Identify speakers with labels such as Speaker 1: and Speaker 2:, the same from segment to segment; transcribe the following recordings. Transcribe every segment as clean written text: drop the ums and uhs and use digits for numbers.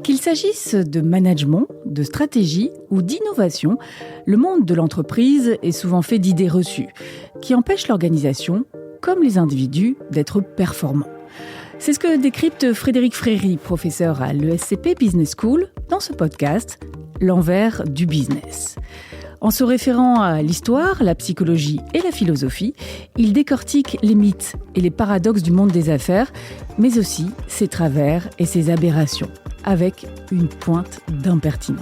Speaker 1: Qu'il s'agisse de management, de stratégie ou d'innovation, le monde de l'entreprise est souvent fait d'idées reçues qui empêchent l'organisation, comme les individus, d'être performants. C'est ce que décrypte Frédéric Fréry, professeur à l'ESCP Business School, dans ce podcast « L'envers du business ». En se référant à l'histoire, la psychologie et la philosophie, il décortique les mythes et les paradoxes du monde des affaires, mais aussi ses travers et ses aberrations, avec une pointe d'impertinence.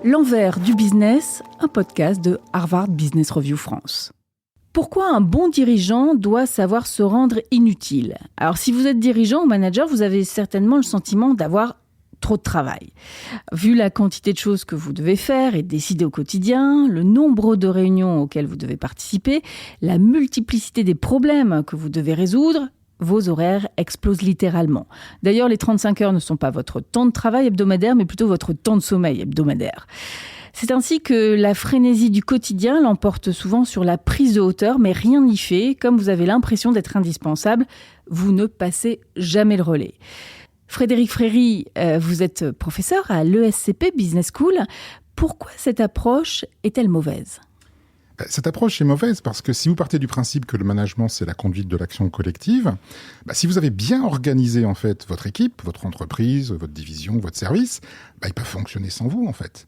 Speaker 1: L'envers du business, un podcast de Harvard Business Review France. Pourquoi un bon dirigeant doit savoir se rendre inutile ? Alors si vous êtes dirigeant ou manager, vous avez certainement le sentiment d'avoir trop de travail. Vu la quantité de choses que vous devez faire et décider au quotidien, le nombre de réunions auxquelles vous devez participer, la multiplicité des problèmes que vous devez résoudre, vos horaires explosent littéralement. D'ailleurs, les 35 heures ne sont pas votre temps de travail hebdomadaire, mais plutôt votre temps de sommeil hebdomadaire. C'est ainsi que la frénésie du quotidien l'emporte souvent sur la prise de hauteur, mais rien n'y fait. Comme vous avez l'impression d'être indispensable, vous ne passez jamais le relais. Frédéric Fréry, vous êtes professeur à l'ESCP Business School. Pourquoi cette approche est-elle mauvaise ?
Speaker 2: Cette approche est mauvaise parce que si vous partez du principe que le management, c'est la conduite de l'action collective, si vous avez bien organisé en fait votre équipe, votre entreprise, votre division, votre service, ils peuvent fonctionner sans vous en fait.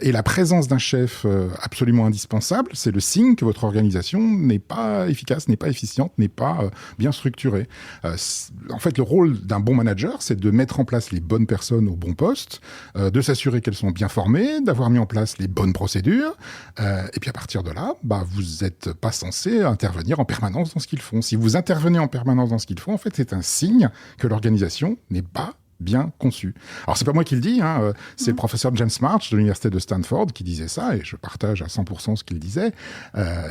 Speaker 2: Et la présence d'un chef absolument indispensable, c'est le signe que votre organisation n'est pas efficace, n'est pas efficiente, n'est pas bien structurée. En fait, le rôle d'un bon manager, c'est de mettre en place les bonnes personnes au bon poste, de s'assurer qu'elles sont bien formées, d'avoir mis en place les bonnes procédures. Et puis à partir de là, vous n'êtes pas censé intervenir en permanence dans ce qu'ils font. Si vous intervenez en permanence dans ce qu'ils font, en fait, c'est un signe que l'organisation n'est pas bien conçu. Alors, c'est pas moi qui le dis, c'est le professeur James March de l'université de Stanford qui disait ça, et je partage à 100% ce qu'il disait.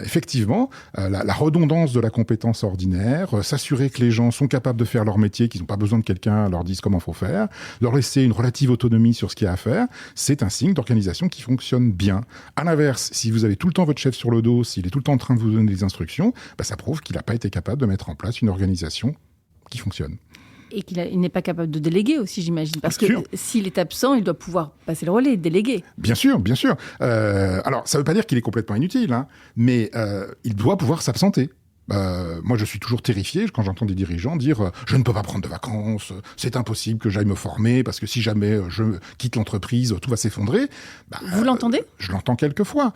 Speaker 2: Effectivement, la redondance de la compétence ordinaire, s'assurer que les gens sont capables de faire leur métier, qu'ils n'ont pas besoin de quelqu'un leur dise comment faut faire, leur laisser une relative autonomie sur ce qu'il y a à faire, c'est un signe d'organisation qui fonctionne bien. À l'inverse, si vous avez tout le temps votre chef sur le dos, s'il est tout le temps en train de vous donner des instructions, ça prouve qu'il n'a pas été capable de mettre en place une organisation qui fonctionne.
Speaker 1: Et qu'il n'est pas capable de déléguer aussi, j'imagine. Parce que s'il est absent, il doit pouvoir passer le relais, déléguer. Bien sûr, bien sûr.
Speaker 2: Alors, ça ne veut pas dire qu'il est complètement inutile, mais il doit pouvoir s'absenter. Moi, je suis toujours terrifié quand j'entends des dirigeants dire « je ne peux pas prendre de vacances, c'est impossible que j'aille me former, parce que si jamais je quitte l'entreprise, tout va s'effondrer. »
Speaker 1: Vous l'entendez ?
Speaker 2: Je l'entends quelquefois.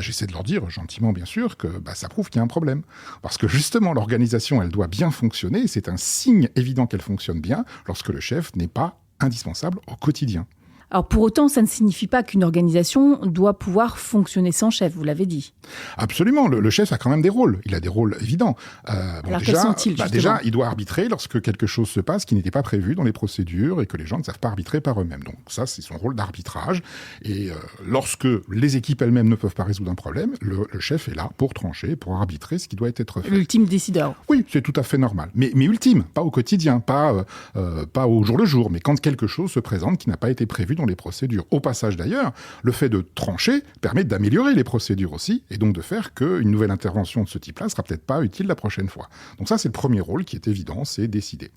Speaker 2: J'essaie de leur dire gentiment, bien sûr, que ça prouve qu'il y a un problème. Parce que justement, l'organisation, elle doit bien fonctionner, et c'est un signe évident qu'elle fonctionne bien lorsque le chef n'est pas indispensable au quotidien.
Speaker 1: Alors pour autant, ça ne signifie pas qu'une organisation doit pouvoir fonctionner sans chef, vous l'avez dit.
Speaker 2: Absolument, le chef a quand même des rôles, il a des rôles évidents.
Speaker 1: Alors quels sont-ils justement ?
Speaker 2: Déjà, il doit arbitrer lorsque quelque chose se passe qui n'était pas prévu dans les procédures et que les gens ne savent pas arbitrer par eux-mêmes. Donc ça, c'est son rôle d'arbitrage. Et lorsque les équipes elles-mêmes ne peuvent pas résoudre un problème, le chef est là pour trancher, pour arbitrer ce qui doit être fait.
Speaker 1: L'ultime décideur.
Speaker 2: Oui, c'est tout à fait normal. Mais ultime, pas au quotidien, pas au jour le jour, mais quand quelque chose se présente qui n'a pas été prévu dans les procédures. Au passage d'ailleurs, le fait de trancher permet d'améliorer les procédures aussi, et donc de faire qu'une nouvelle intervention de ce type-là sera peut-être pas utile la prochaine fois. Donc ça, c'est le premier rôle qui est évident, c'est décider.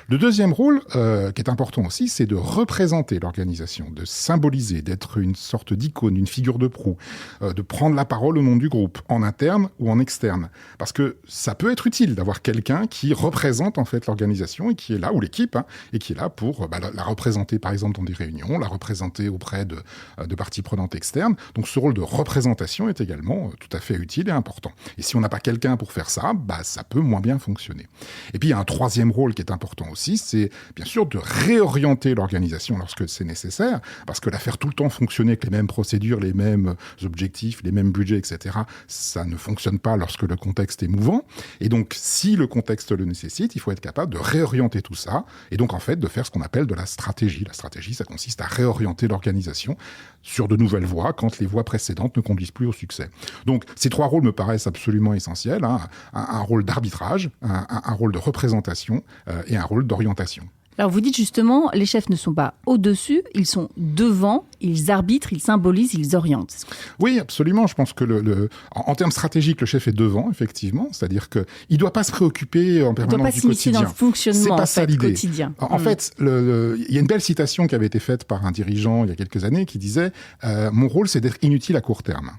Speaker 2: Le deuxième rôle, qui est important aussi, c'est de représenter l'organisation, de symboliser, d'être une sorte d'icône, une figure de proue, de prendre la parole au nom du groupe, en interne ou en externe. Parce que ça peut être utile d'avoir quelqu'un qui représente en fait l'organisation et qui est là, ou l'équipe, et qui est là pour la représenter par exemple dans des réunions, la représenter auprès de parties prenantes externes. Donc ce rôle de représentation est également tout à fait utile et important. Et si on n'a pas quelqu'un pour faire ça, ça peut moins bien fonctionner. Et puis il y a un troisième rôle qui est important aussi, c'est bien sûr de réorienter l'organisation lorsque c'est nécessaire, parce que la faire tout le temps fonctionner avec les mêmes procédures, les mêmes objectifs, les mêmes budgets, etc., ça ne fonctionne pas lorsque le contexte est mouvant. Et donc si le contexte le nécessite, il faut être capable de réorienter tout ça, et donc en fait de faire ce qu'on appelle de la stratégie. La stratégie, ça consiste à réorienter l'organisation sur de nouvelles voies quand les voies précédentes ne conduisent plus au succès. Donc ces trois rôles me paraissent absolument essentiels, un rôle d'arbitrage, un rôle de représentation et un rôle d'orientation.
Speaker 1: Alors vous dites justement, les chefs ne sont pas au-dessus, ils sont devant, ils arbitrent, ils symbolisent, ils orientent.
Speaker 2: Oui, absolument. Je pense que en termes stratégiques, le chef est devant, effectivement. C'est-à-dire qu'il ne doit pas se préoccuper en permanence du quotidien. Il ne doit pas s'immiscer dans le
Speaker 1: fonctionnement quotidien.
Speaker 2: En fait, il y a une belle citation qui avait été faite par un dirigeant il y a quelques années qui disait « Mon rôle, c'est d'être inutile à court terme ».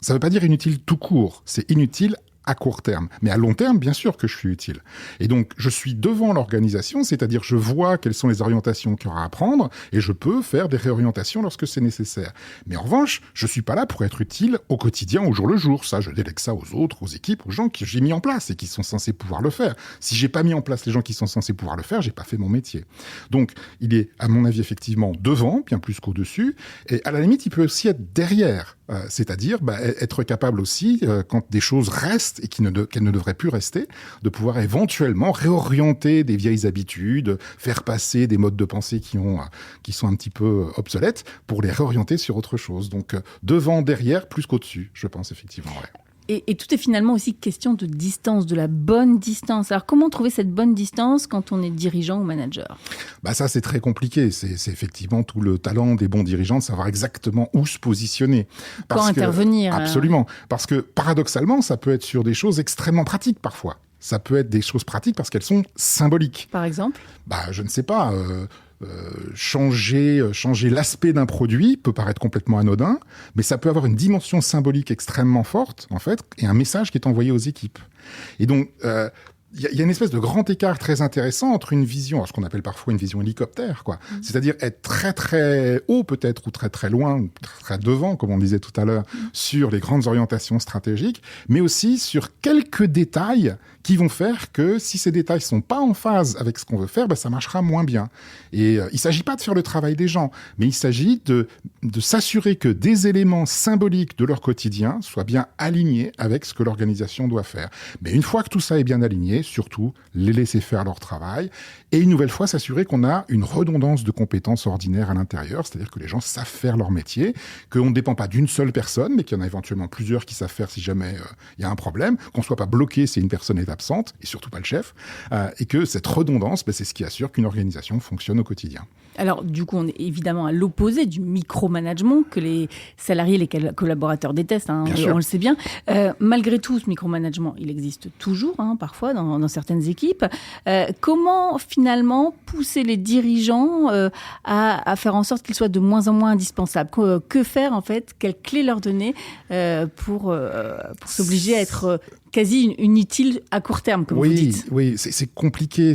Speaker 2: Ça ne veut pas dire inutile tout court, c'est inutile à court terme. Mais à long terme, bien sûr que je suis utile. Et donc, je suis devant l'organisation, c'est-à-dire je vois quelles sont les orientations qu'il y aura à prendre et je peux faire des réorientations lorsque c'est nécessaire. Mais en revanche, je suis pas là pour être utile au quotidien, au jour le jour. Ça, je délègue ça aux autres, aux équipes, aux gens que j'ai mis en place et qui sont censés pouvoir le faire. Si j'ai pas mis en place les gens qui sont censés pouvoir le faire, j'ai pas fait mon métier. Donc, il est, à mon avis, effectivement, devant, bien plus qu'au-dessus. Et à la limite, il peut aussi être derrière. C'est-à-dire être capable aussi, quand des choses restent et qu'elles ne devraient plus rester, de pouvoir éventuellement réorienter des vieilles habitudes, faire passer des modes de pensée qui sont un petit peu obsolètes, pour les réorienter sur autre chose. Donc devant, derrière, plus qu'au-dessus, je pense effectivement. Ouais.
Speaker 1: Et tout est finalement aussi question de distance, de la bonne distance. Alors, comment trouver cette bonne distance quand on est dirigeant ou manager ?
Speaker 2: Ça, c'est très compliqué. C'est effectivement tout le talent des bons dirigeants de savoir exactement où se positionner.
Speaker 1: Quand intervenir.
Speaker 2: Absolument. Parce que, paradoxalement, ça peut être sur des choses extrêmement pratiques, parfois. Ça peut être des choses pratiques parce qu'elles sont symboliques.
Speaker 1: Par exemple ?
Speaker 2: Je ne sais pas... changer l'aspect d'un produit peut paraître complètement anodin, mais ça peut avoir une dimension symbolique extrêmement forte, en fait, et un message qui est envoyé aux équipes. Et donc, il y a une espèce de grand écart très intéressant entre une vision, ce qu'on appelle parfois une vision hélicoptère, quoi. C'est-à-dire être très très haut peut-être, ou très très loin, ou très, très devant, comme on disait tout à l'heure, sur les grandes orientations stratégiques, mais aussi sur quelques détails qui vont faire que si ces détails sont pas en phase avec ce qu'on veut faire, ça marchera moins bien. Et il s'agit pas de faire le travail des gens, mais il s'agit de s'assurer que des éléments symboliques de leur quotidien soient bien alignés avec ce que l'organisation doit faire. Mais une fois que tout ça est bien aligné, surtout les laisser faire leur travail, et une nouvelle fois s'assurer qu'on a une redondance de compétences ordinaires à l'intérieur, c'est-à-dire que les gens savent faire leur métier, qu'on ne dépend pas d'une seule personne, mais qu'il y en a éventuellement plusieurs qui savent faire si jamais il y a un problème, qu'on ne soit pas bloqué si une personne est absente, et surtout pas le chef, et que cette redondance, c'est ce qui assure qu'une organisation fonctionne au quotidien.
Speaker 1: Alors, du coup, on est évidemment à l'opposé du micromanagement que les salariés, les collaborateurs détestent, on le sait bien. Malgré tout, ce micromanagement, il existe toujours, parfois, dans certaines équipes. Comment, finalement, pousser les dirigeants à faire en sorte qu'ils soient de moins en moins indispensables ? Que faire, en fait ? Quelles clés leur donner pour s'obliger à être quasi inutile à court terme, comme vous dites.
Speaker 2: Oui, c'est compliqué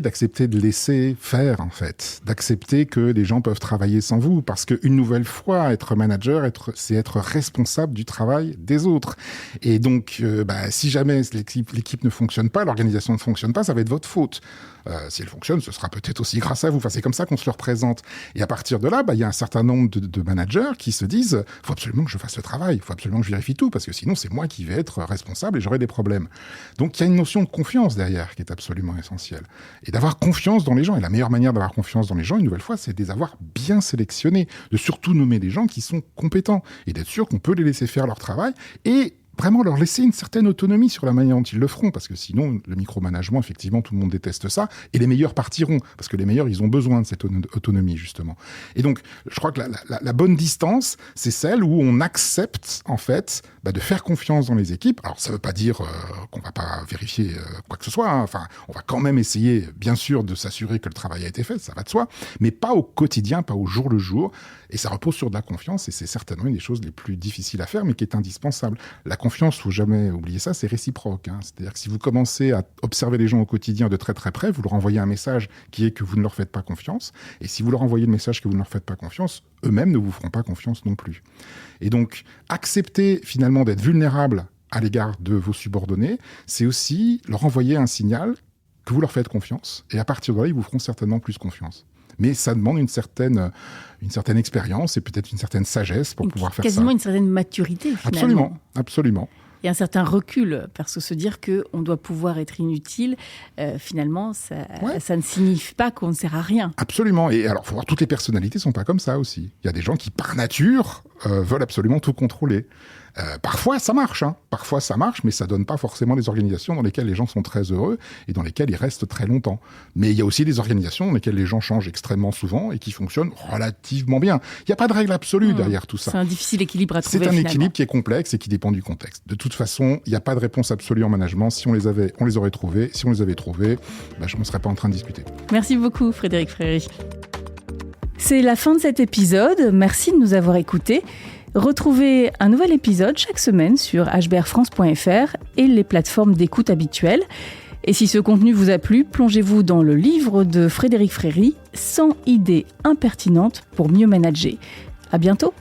Speaker 2: d'accepter de laisser faire, en fait, d'accepter que les gens peuvent travailler sans vous, parce qu'une nouvelle fois, être manager, c'est être responsable du travail des autres. Et donc, si jamais l'équipe ne fonctionne pas, l'organisation ne fonctionne pas, ça va être votre faute. Si elle fonctionne, ce sera peut-être aussi grâce à vous. Enfin, c'est comme ça qu'on se le représente. Et à partir de là, il y a un certain nombre de managers qui se disent « faut absolument que je fasse le travail, il faut absolument que je vérifie tout, parce que sinon, c'est moi qui vais être responsable et j'aurai des problèmes. » Donc, il y a une notion de confiance derrière qui est absolument essentielle. Et d'avoir confiance dans les gens. Et la meilleure manière d'avoir confiance dans les gens, une nouvelle fois, c'est de les avoir bien sélectionnés, de surtout nommer des gens qui sont compétents et d'être sûr qu'on peut les laisser faire leur travail et vraiment leur laisser une certaine autonomie sur la manière dont ils le feront, parce que sinon, le micromanagement, effectivement, tout le monde déteste ça, et les meilleurs partiront, parce que les meilleurs, ils ont besoin de cette autonomie, justement. Et donc, je crois que la bonne distance, c'est celle où on accepte, en fait, de faire confiance dans les équipes. Alors, ça veut pas dire qu'on va pas vérifier quoi que ce soit, Enfin, on va quand même essayer, bien sûr, de s'assurer que le travail a été fait, ça va de soi, mais pas au quotidien, pas au jour le jour, et ça repose sur de la confiance, et c'est certainement une des choses les plus difficiles à faire, mais qui est indispensable. La confiance, faut jamais oublier ça, c'est réciproque. C'est-à-dire que si vous commencez à observer les gens au quotidien de très très près, vous leur envoyez un message qui est que vous ne leur faites pas confiance. Et si vous leur envoyez le message que vous ne leur faites pas confiance, eux-mêmes ne vous feront pas confiance non plus. Et donc, accepter finalement d'être vulnérable à l'égard de vos subordonnés, c'est aussi leur envoyer un signal que vous leur faites confiance. Et à partir de là, ils vous feront certainement plus confiance. Mais ça demande une certaine expérience et peut-être une certaine sagesse pour pouvoir faire ça.
Speaker 1: Quasiment une certaine maturité, finalement.
Speaker 2: Absolument.
Speaker 1: Et un certain recul, parce que se dire qu'on doit pouvoir être inutile, finalement, ça ne signifie pas qu'on ne sert à rien.
Speaker 2: Absolument. Et alors, il faut voir, toutes les personnalités ne sont pas comme ça aussi. Il y a des gens qui, par nature, veulent absolument tout contrôler. Parfois, ça marche. Parfois, ça marche, mais ça donne pas forcément des organisations dans lesquelles les gens sont très heureux et dans lesquelles ils restent très longtemps. Mais il y a aussi des organisations dans lesquelles les gens changent extrêmement souvent et qui fonctionnent relativement bien. Il n'y a pas de règle absolue derrière tout ça.
Speaker 1: C'est un difficile équilibre à trouver.
Speaker 2: C'est un équilibre qui est complexe et qui dépend du contexte. De toute façon, il n'y a pas de réponse absolue en management. Si on les avait, on les aurait trouvées. Si on les avait trouvées, je ne serais pas en train de discuter.
Speaker 1: Merci beaucoup, Frédéric Fréry. C'est la fin de cet épisode. Merci de nous avoir écoutés. Retrouvez un nouvel épisode chaque semaine sur hbrfrance.fr et les plateformes d'écoute habituelles. Et si ce contenu vous a plu, plongez-vous dans le livre de Frédéric Fréry, 100 idées impertinentes pour mieux manager. À bientôt.